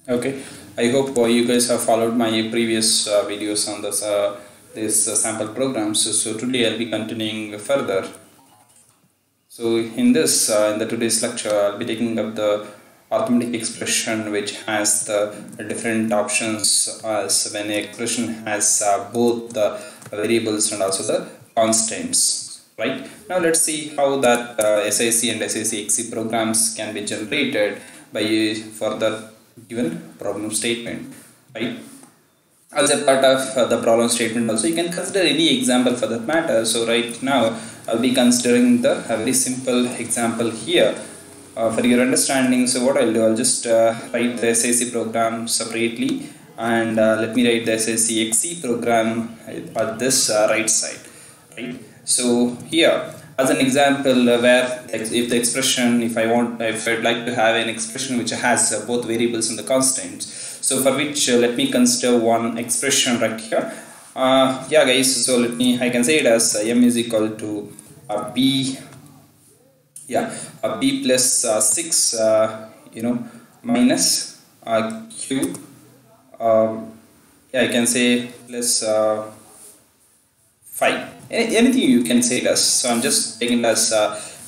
Okay, I hope you guys have followed my previous videos on this sample program. So today I'll be continuing further. So in the today's lecture, I'll be taking up the arithmetic expression which has the different options as when an expression has both the variables and also the constants. Right now, let's see how that SIC and SIC programs can be generated by for the given problem statement. Right. As a part of the problem statement also, you can consider any example for that matter. So right now I'll be considering the very simple example here for your understanding. So what I'll do, I'll just write the SIC program separately, and let me write the SIC XC program at this right side, right? So here as an example, where if the expression, if I'd like to have an expression which has both variables and the constants, so for which let me consider one expression right here. Yeah guys, so I can say it as m is equal to b, b plus 6 minus q, I can say plus 5, anything you can say it as. So I'm just taking it as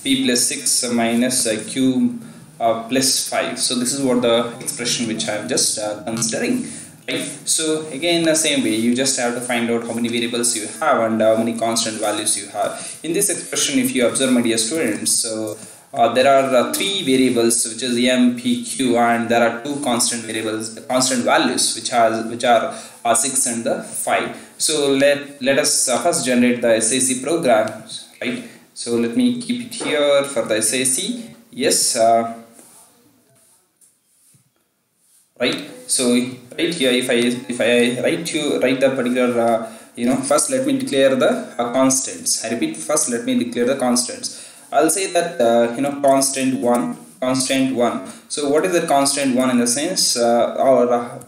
p plus 6 minus q plus 5. So this is what the expression which I'm just considering, right? So again, the same way, you just have to find out how many variables you have and how many constant values you have in this expression. If you observe, my dear students, so there are 3 variables, which is m, p, q, and there are 2 constant values which are 6 and the 5. So let us first generate the SIC program, right? So let me keep it here for the SIC. Yes, right. So right here, if I write the particular first let me declare the constants. I repeat, first let me declare the constants. I'll say that constant 1. So what is the constant 1 in the sense,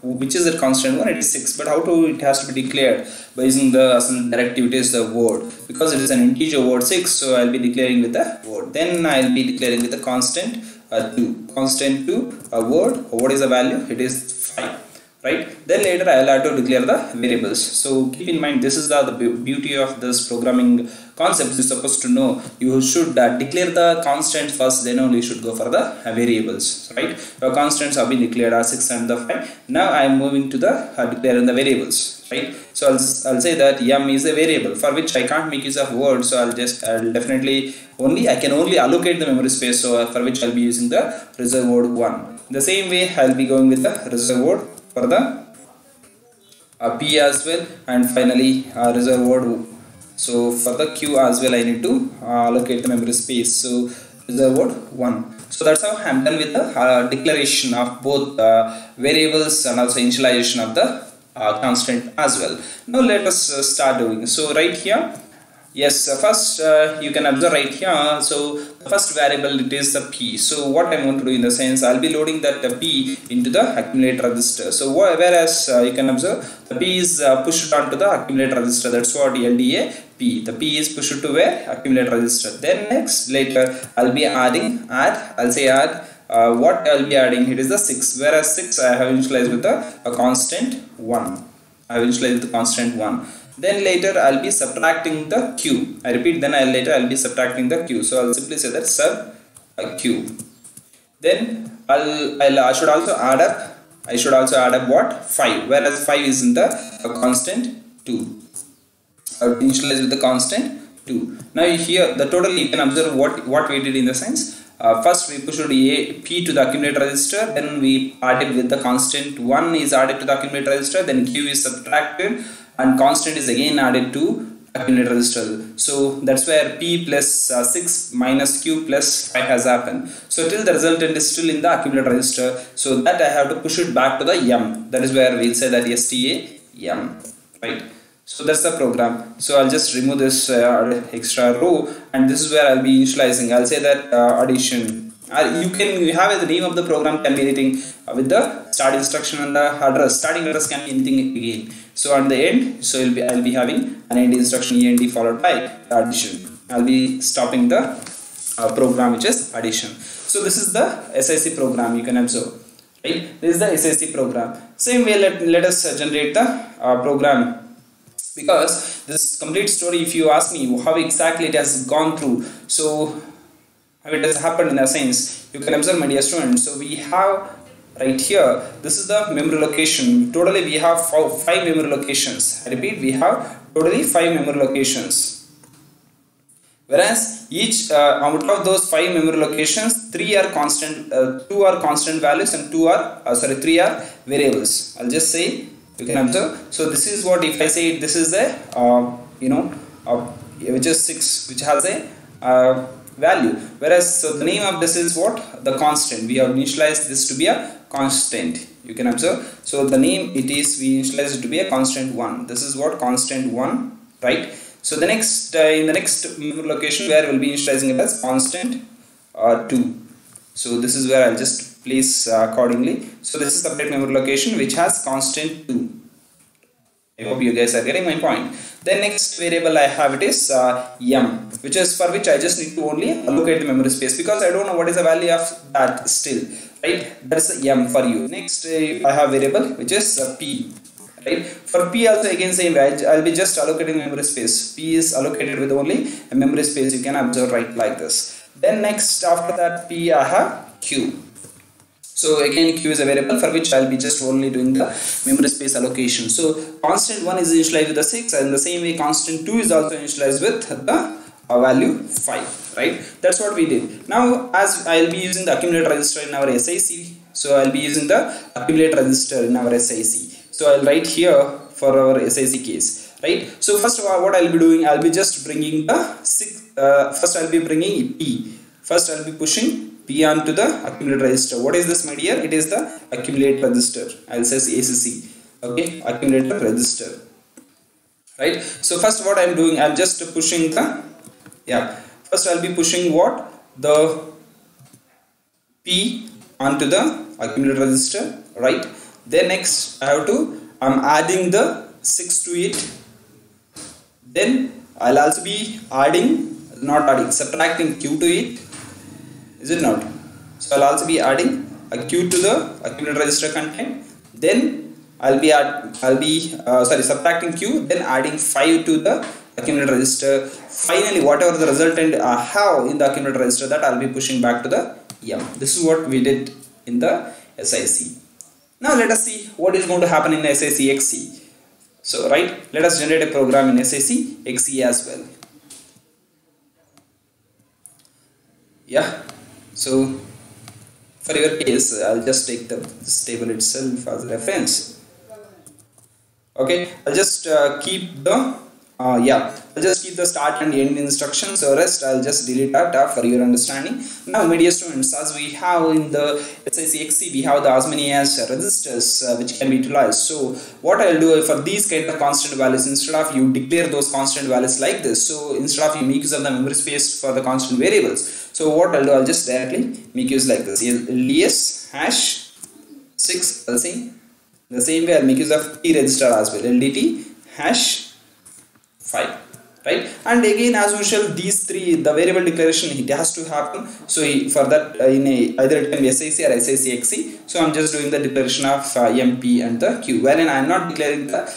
which is the constant 1? It is 6. But how it has to be declared? By using the directive, it is the word, because it is an integer word 6. So I'll be declaring with the word. Then I'll be declaring with the constant 2. Constant 2, a word. What is the value? It is 5. Right, then later I will have to declare the variables. So keep in mind, this is the beauty of this programming concept. You're supposed to know you should declare the constant first, then only you should go for the variables, right? Your constants have been declared as 6 and the 5. Now I am moving to the declaring the variables, right? So I'll say that m is a variable for which I can't make use of words, so I can only allocate the memory space, so for which I'll be using the reserve word 1. The same way I'll be going with the reserve word for the p as well, and finally reserve word. So for the q as well, I need to allocate the memory space, so reserve word 1. So that's how I'm done with the declaration of both variables and also initialization of the constant as well. Now let us start doing. So right here, yes, first you can observe right here. So the first variable, it is the p. So what I'm going to do in the sense, I'll be loading that p into the accumulate register. So whereas you can observe the p is pushed onto the accumulate register. That's what LDA p. The p is pushed to where? Accumulate register. Then next later I'll be adding what I'll be adding, it is the 6, whereas 6 I have initialized with a constant 1. I have initialized with the constant 1. Then later I'll be subtracting the q. I repeat, then later I'll be subtracting the q. So I'll simply say that sub q. Then I should also add up what? 5, whereas 5 is in the constant 2. I'll initialize with the constant 2. Now here the total, you can observe what we did in the sense. First we pushed p to the accumulate register, then we added with the constant 1 is added to the accumulate register, then q is subtracted and constant is again added to accumulate register. So that's where p plus 6 minus q plus 5 has happened. So till the resultant is still in the accumulate register, so that I have to push it back to the m. That is where we'll say that STAM, right? So that's the program. So I'll just remove this extra row, and this is where I'll be initializing. I'll say that addition. You have the name of the program can be anything with the start instruction and the address. Starting address can be anything again. So at the end, so I'll be having an end instruction END followed by addition. I'll be stopping the program which is addition. So this is the SIC program, you can observe. right? This is the SIC program. Same way, let us generate the program, because this complete story, if you ask me how exactly it has gone through, so how it has happened in a sense, you can observe, my dear students. So we have right here, this is the memory location. Totally we have 5 memory locations. I repeat, we have totally 5 memory locations, whereas each out of those 5 memory locations, 3 are constant, 2 are constant values, and 3 are variables. I'll just say, you can observe. So this is what, if I say this is a which is 6, which has a value, whereas so the name of this is what, the constant. We have initialized this to be a constant, you can observe. So the name, it is, we initialized it to be a constant 1. This is what, constant 1, right? So the next in the next memory location, where we'll be initializing it as constant 2. So this is where I'll just place accordingly. So this is separate memory location which has constant 2. I hope you guys are getting my point. The next variable I have, it is m, which is for which I just need to only allocate the memory space, because I don't know what is the value of that still, right? That's m for you. Next I have variable which is p, right? For p also again same way, I'll be just allocating memory space. P is allocated with only a memory space, you can observe right like this. Then next after that p, I have q. So again, q is a variable for which I'll be just only doing the memory space allocation. So constant 1 is initialized with the 6, and the same way constant 2 is also initialized with the value 5, right? That's what we did. Now as I'll be using the accumulate register in our SIC, so I'll be using the accumulate register in our SIC. So I'll write here for our SIC case, right? So first of all, what I'll be doing, I'll be just bringing the 6, first I'll be bringing p. First I'll be pushing p onto the accumulate register. What is this, my dear? It is the accumulate register. I'll say ACC, okay, accumulator register, right? So first what I'm doing, I'm just pushing the, first I'll be pushing what, the p onto the accumulate register, right? Then next I'm adding the 6 to it. Then I'll also be subtracting q to it. Is it not? So I'll also be adding a q to the accumulate register content. Then I'll be subtracting q, then adding 5 to the accumulate register. Finally, whatever the resultant I have in the accumulate register, that I'll be pushing back to the m. This is what we did in the SIC. Now let us see what is going to happen in SIC XC. So right, let us generate a program in SIC XC as well. Yeah. So for your case, I'll just take this table itself as a reference. Okay, I'll just keep the I'll just keep the start and end instructions. So rest I'll just delete that for your understanding. Now, my dear students, as we have in the SIC XC, we have as many as registers which can be utilized. So what I'll do for these kind of constant values, instead of you declare those constant values like this, so instead of you make use of the memory space for the constant variables, so what I'll do, I'll just directly make use like this, LDS hash 6. I'll say the same way I'll make use of T register as well, LDT hash 5, right? And again, as usual, these 3, the variable declaration, it has to happen. So for that, either it can be SIC or SIC XC. So I'm just doing the declaration of MP and the Q, wherein I'm not declaring the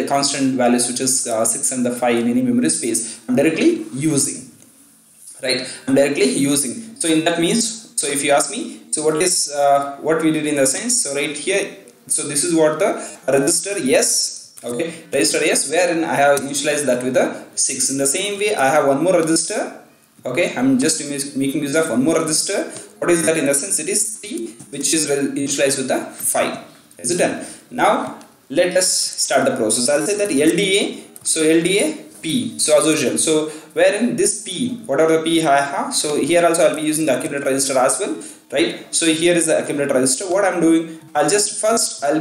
constant values, which is 6 and the 5 in any memory space. I'm directly using, right? I'm directly using. So in that means, so if you ask me, so what we did in the sense, so right here, so this is what the register yes. Okay, register yes, wherein I have initialized that with a 6. In the same way, I have one more register. Okay, I'm just making use of one more register. What is that? In the sense, it is 3, which is initialized with the 5. Is it done? Now let us start the process. I'll say that LDA. So LDA P. So as usual. So wherein this P, whatever the P I have. So here also I'll be using the accumulate register as well, right? So here is the accumulate register. What I'm doing, I'll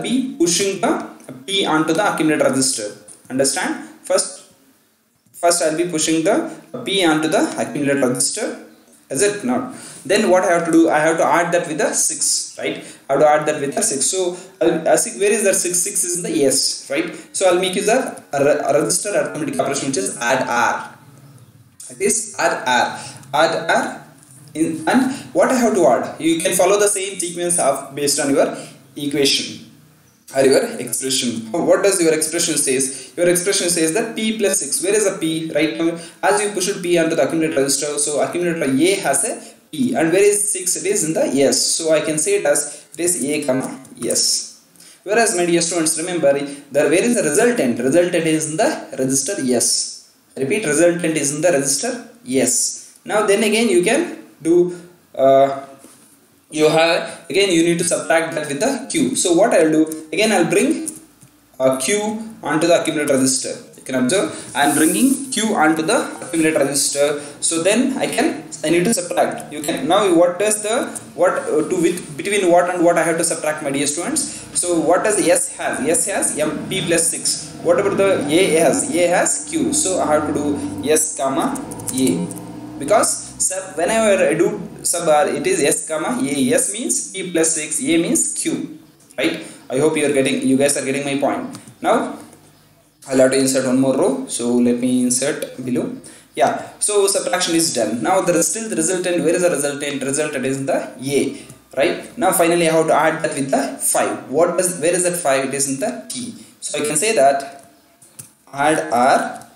be pushing the P onto the accumulate register. Understand? First I'll be pushing the P onto the accumulate register. Is it not? Then what I have to do, I have to add that with the 6, right? I have to add that with the 6. So where is that 6? 6 is in the S, right? So I'll make use of a register arithmetic operation, which is add R. It is add R. and what I have to add, you can follow the same sequence of based on your equation or your expression. What does your expression says? Your expression says that p plus 6. Where is the p? Right now, as you push p onto the accumulator register, so accumulator A has a p, and where is 6? It is in the S. So I can say it as it is A comma S. Whereas my dear students, remember where is the resultant? Resultant is in the register S. Repeat, resultant is in the register S. Now then again you can do you need to subtract that with the Q. So what I'll do, again I'll bring Q onto the accumulator register. You can observe I am bringing Q onto the accumulator register. So then I need to subtract. You can now what does between what and what I have to subtract, my dear students. So what does S has? S has p plus 6. What about the A has? A has Q. So I have to do S comma A, because whenever I do sub R, it is S comma A. S means p plus 6, A means Q, right? I hope you guys are getting my point. Now I'll have to insert one more row, so let me insert below. Yeah, so subtraction is done. Now still the resultant. Where is the resultant? Resultant is the A, right? Now finally I have to add that with the 5. Where is that 5? It is in the T. So I can say that add R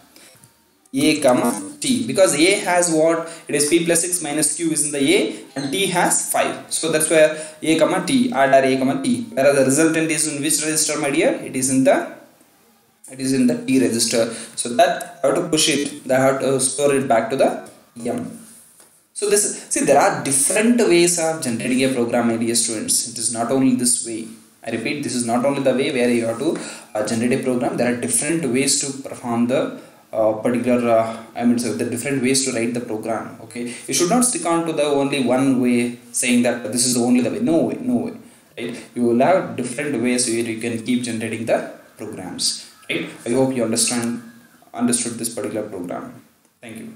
A comma T, because A has what? It is p plus 6 minus Q is in the A, and T has 5. So that's where A comma T, add R A comma T. Whereas the resultant is in which register, my dear? It is in the T register. So that I have to push it, I have to store it back to the M. So there are different ways of generating a program, my dear students. It is not only this way. I repeat, this is not only the way where you have to generate a program. There are different ways to perform the the different ways to write the program. Okay, you should not stick on to the only one way, saying that this is only the way. No way, right? You will have different ways where you can keep generating the programs, right? I hope you understood this particular program. Thank you.